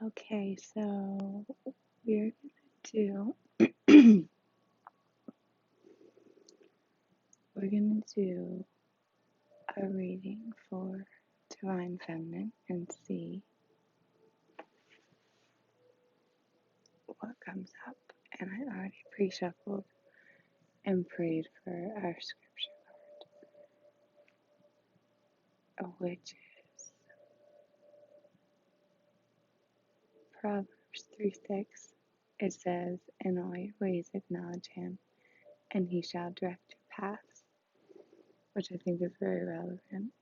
Okay, so we're gonna do a reading for Divine Feminine and see what comes up. And I already pre-shuffled and prayed for our scripture card, which is Proverbs 3:6. It says, "In all your ways acknowledge him, and he shall direct your paths," which I think is very relevant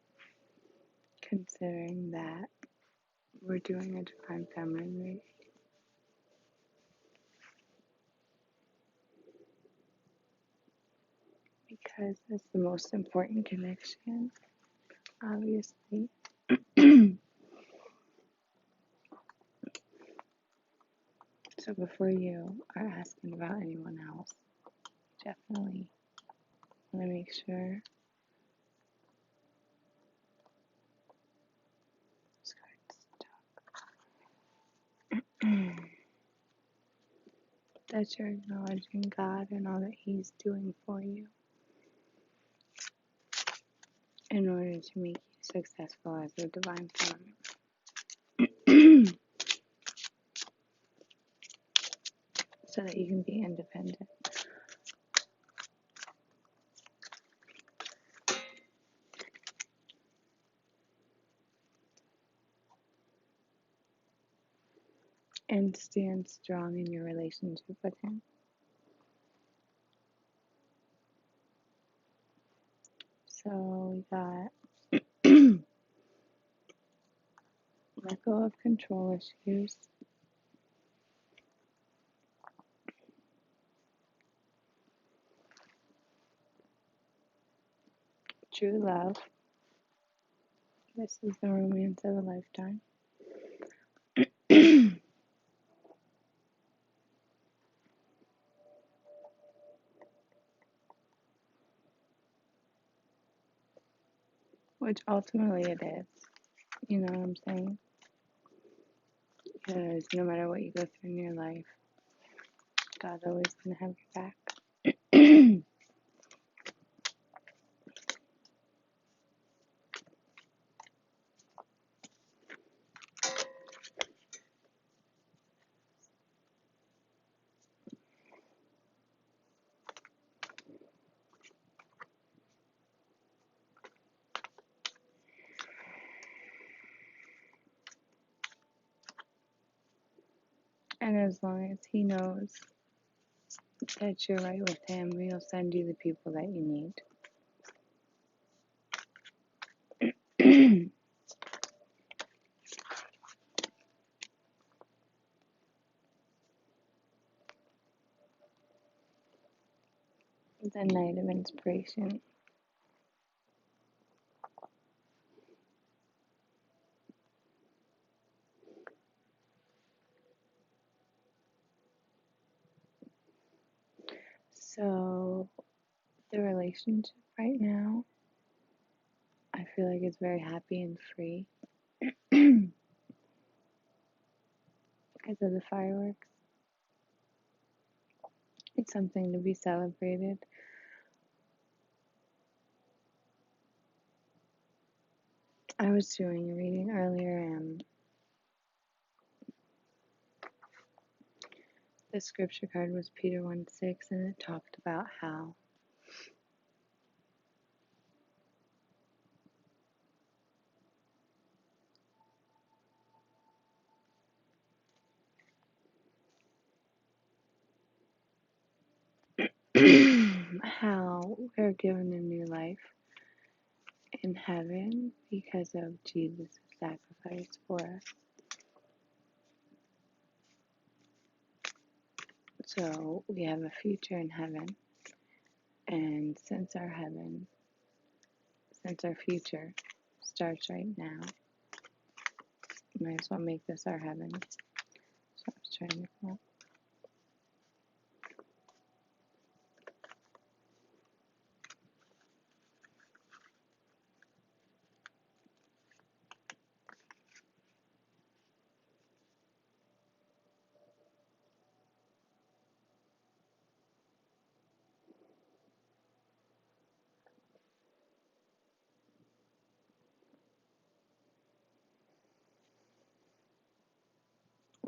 considering that we're doing a Divine Feminine reading. Because it's the most important connection, obviously. So before you are asking about anyone else, definitely want to make sure this card's that you're acknowledging God and all that He's doing for you in order to make you successful as a Divine Feminine. So that you can be independent. And stand strong in your relationship with Him. So we got let go of control issues. True love. This is the romance of a lifetime. Which ultimately it is. You know what I'm saying? Because no matter what you go through in your life, God's always going to have your back. And as long as He knows that you're right with Him, He'll send you the people that you need. The Knight of Inspiration. So, the relationship right now, I feel like it's very happy and free because of the fireworks. It's something to be celebrated. I was doing a reading earlier and the scripture card was Peter 1:6, and it talked about how how we're given a new life in heaven because of Jesus' sacrifice for us. So we have a future in heaven, and since our future starts right now, might as well make this our heaven. So I was trying to come up.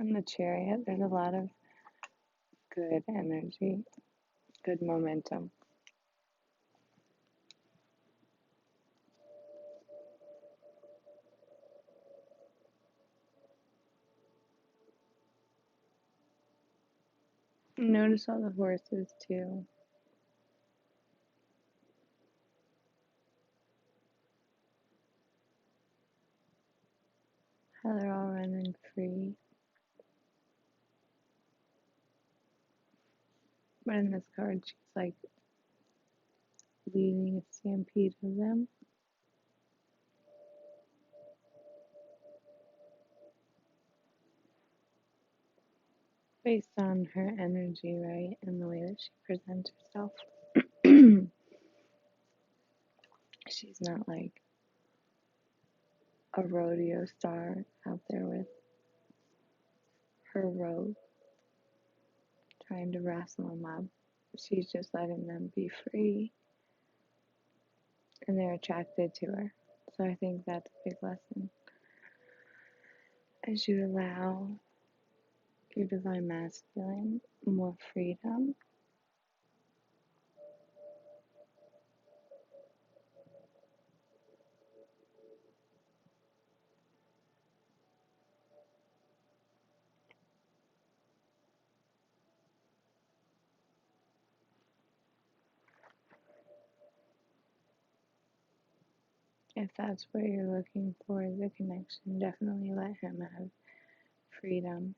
In the Chariot, there's a lot of good energy, good momentum. Notice all the horses too. How they're all running free. But in this card, she's like leading a stampede of them. Based on her energy, right? And the way that she presents herself. She's not like a rodeo star out there with her robe trying to wrestle them up. She's just letting them be free and they're attracted to her. So I think that's a big lesson. As you allow your divine masculine more freedom, if that's what you're looking for, the connection, definitely let him have freedom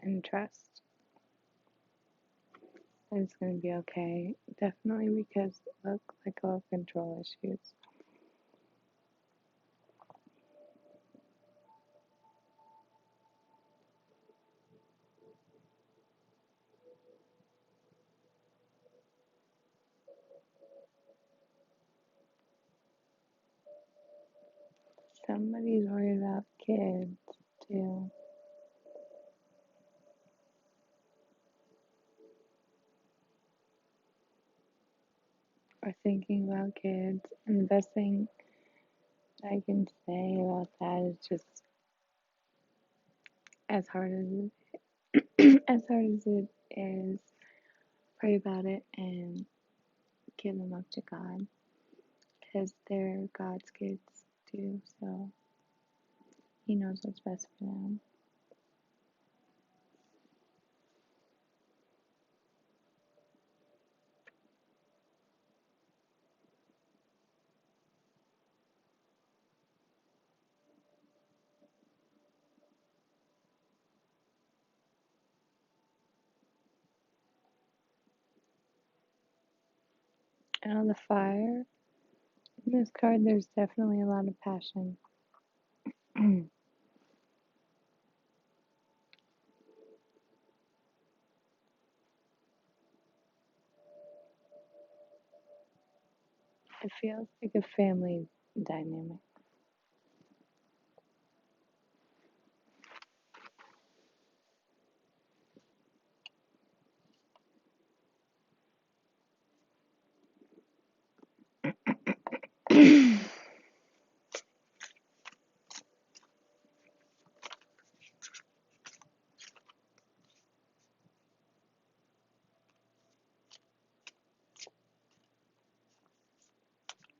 and trust that it's going to be okay. Definitely because look, let go of control issues. Somebody's worried about kids too. Or thinking about kids. And the best thing I can say about that is just as hard as it is, pray about it and give them up to God. Because they're God's kids too, so He knows what's best for them. And on the fire, in this card, there's definitely a lot of passion. It feels like a family dynamic.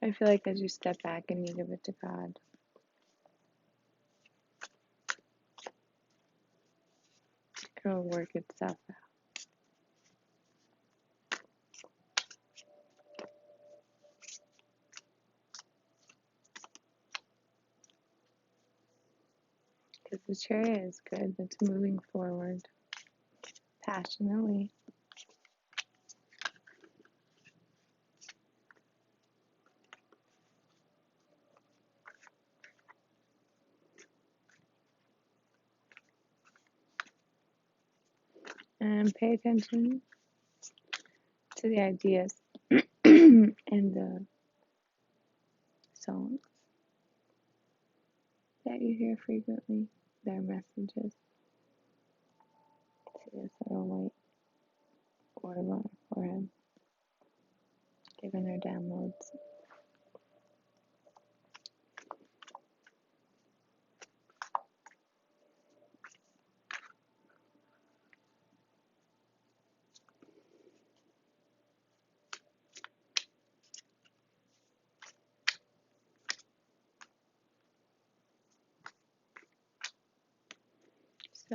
I feel like as you step back and you give it to God, it'll work itself out. Because the Chariot is good, it's moving forward passionately. And pay attention to the ideas and the songs that you hear frequently, their messages. See this little white orb on her forehead, giving her downloads.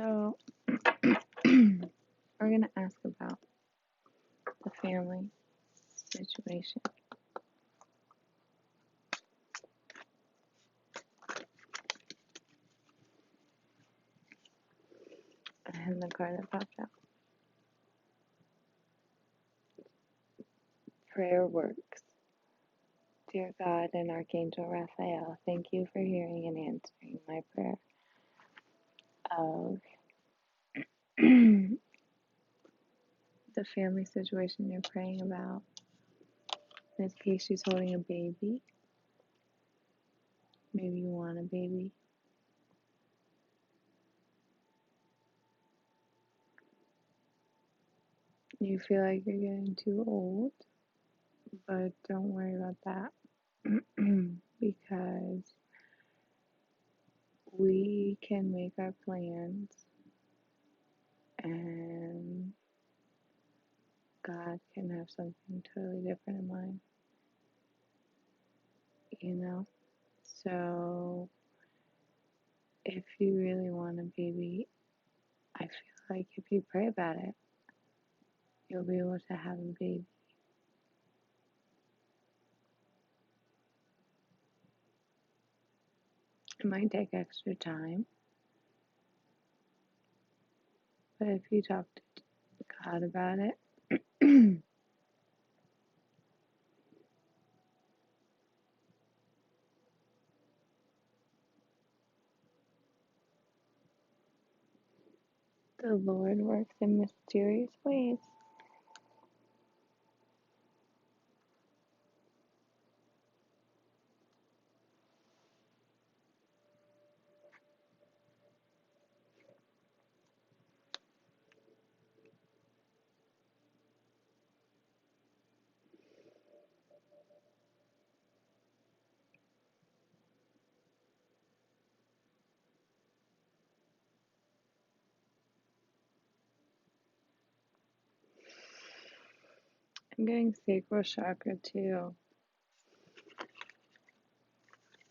So, we're going to ask about the family situation. And the card that popped out. Prayer works. Dear God and Archangel Raphael, thank you for hearing and answering my prayer of the family situation you're praying about. In this case, she's holding a baby. Maybe you want a baby. You feel like you're getting too old, but don't worry about that because we can make our plans and God can have something totally different in mind, you know? So if you really want a baby, I feel like if you pray about it, you'll be able to have a baby. It might take extra time, but if you talk to God about it, the Lord works in mysterious ways. I'm getting sacral chakra too.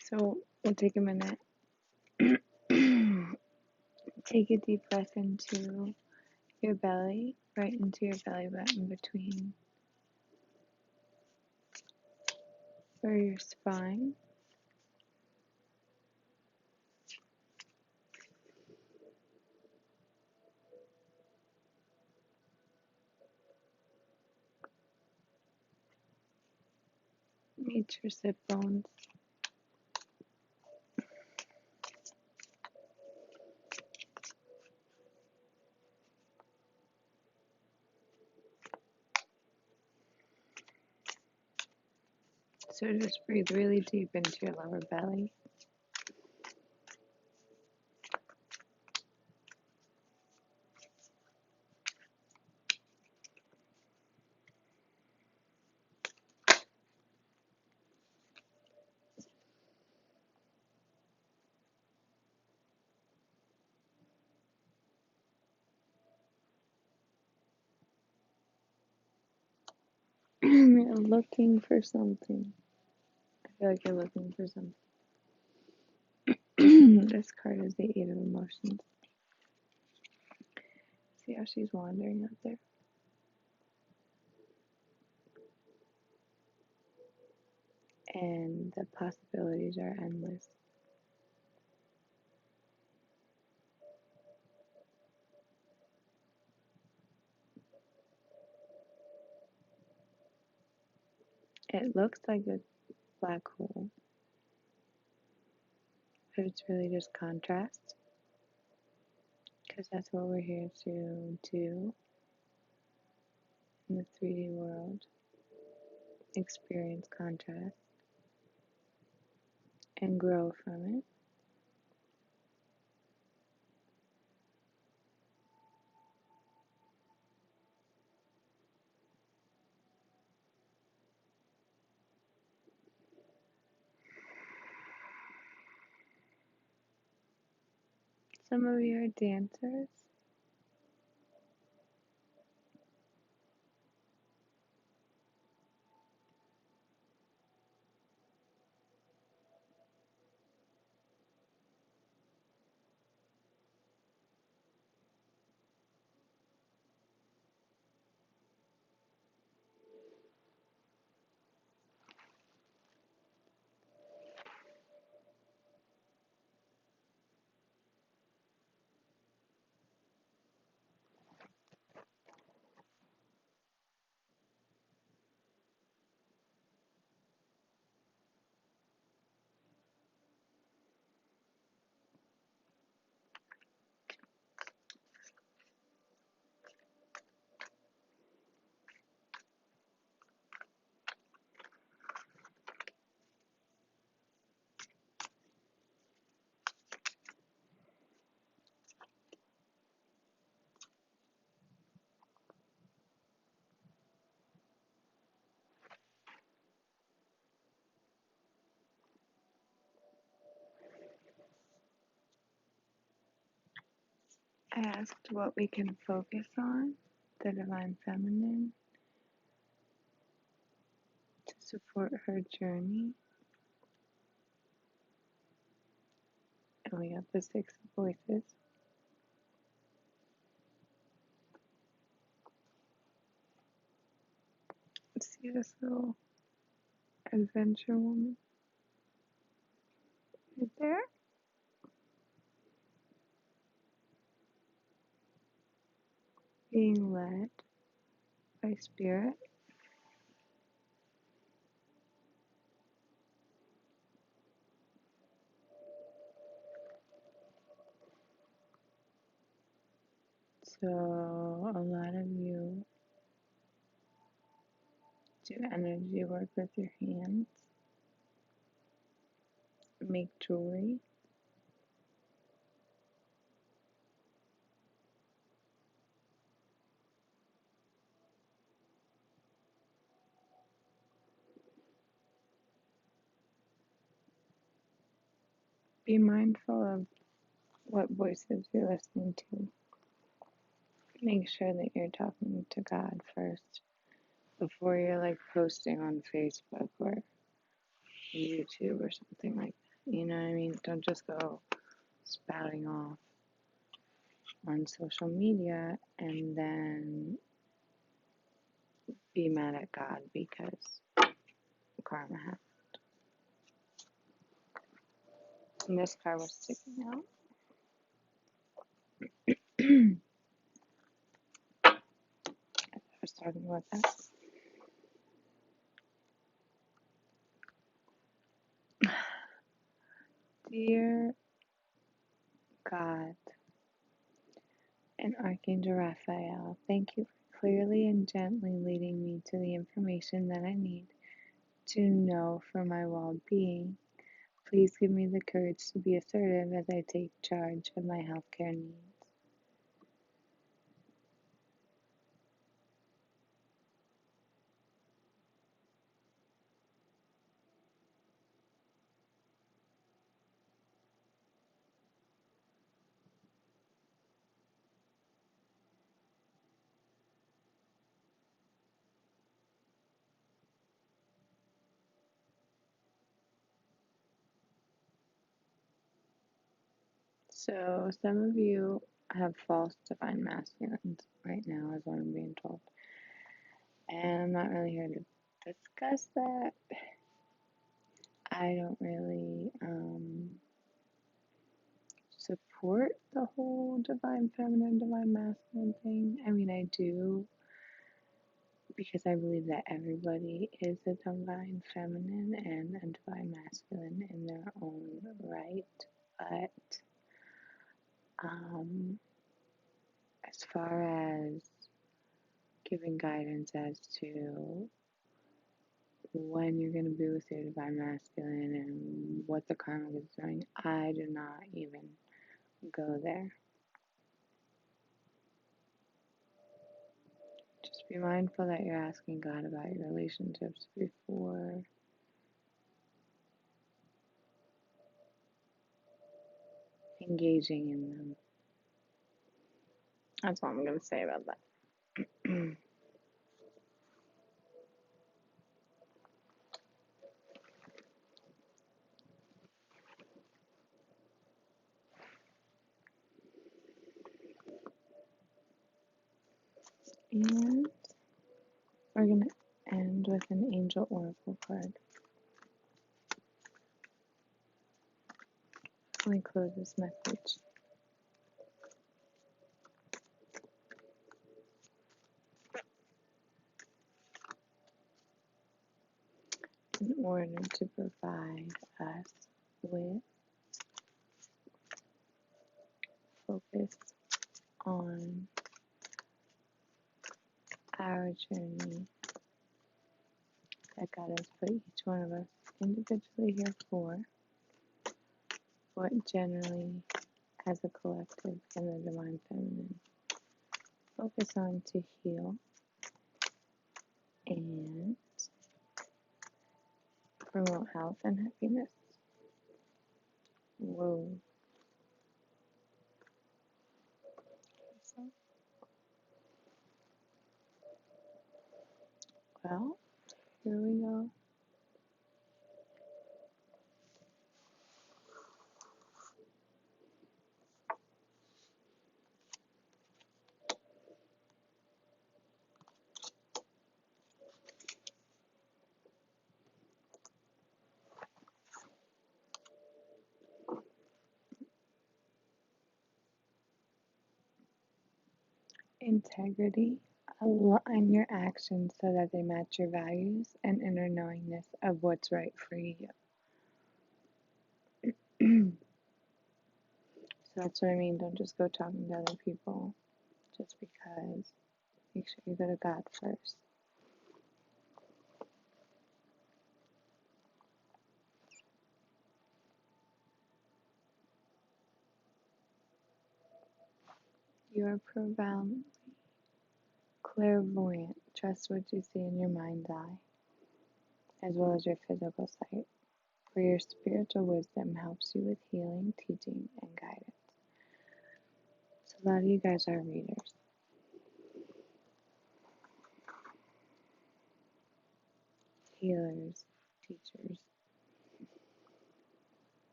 So we'll take a minute. Take a deep breath into your belly, right into your belly button between or your spine. Meet your sit bones. So just breathe really deep into your lower belly. You're looking for something. I feel like you're looking for something. This card is the Eight of Emotions. See how she's wandering out there? And the possibilities are endless. It looks like a black hole, but it's really just contrast. Because that's what we're here to do in the 3D world. Experience contrast and grow from it. Some of you are dancers. I asked what we can focus on, the Divine Feminine, to support her journey. And we got the Six of Voices. See this little adventure woman right there? Being led by Spirit. So, a lot of you do energy work with your hands, make jewelry. Be mindful of what voices you're listening to. Make sure that you're talking to God first before you're like posting on Facebook or YouTube or something like that. You know what I mean? Don't just go spouting off on social media and then be mad at God because karma happened. And this card was sticking out. I was talking about that. Dear God and Archangel Raphael, thank you for clearly and gently leading me to the information that I need to know for my well-being. Please give me the courage to be assertive as I take charge of my healthcare needs. So, some of you have false divine masculines right now, is what I'm being told. And I'm not really here to discuss that. I don't really support the whole divine feminine, divine masculine thing. I mean, I do because I believe that everybody is a divine feminine and a divine masculine in their own right. But as far as giving guidance as to when you're going to be with your divine masculine and what the karma is doing, I do not even go there. Just be mindful that you're asking God about your relationships before engaging in them. That's all I'm going to say about that. And we're going to end with an angel oracle card. Let me close this message. In order to provide us with focus on our journey that God has put each one of us individually here for, but generally as a collective in the divine feminine. Focus on to heal and promote health and happiness. Whoa. Well, here we go. Integrity. Align your actions so that they match your values and inner knowingness of what's right for you. So that's what I mean. Don't just go talking to other people just because. Make sure you go to God first. You are profoundly clairvoyant. Trust what you see in your mind's eye, as well as your physical sight, for your spiritual wisdom helps you with healing, teaching, and guidance. So a lot of you guys are readers, healers, teachers.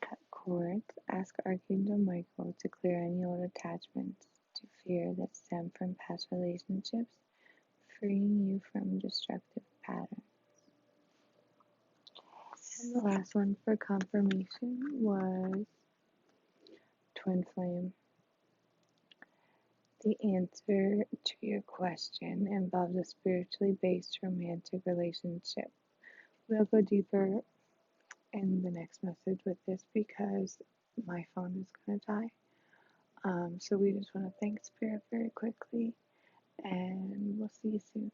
Cut cords. Ask Archangel Michael to clear any old attachments to fear that stem from past relationships, freeing you from destructive patterns. And the last one for confirmation was Twin Flame. The answer to your question involves a spiritually based romantic relationship. We'll go deeper in the next message with this because my phone is going to die. So we just want to thank Spirit very quickly, and we'll see you soon.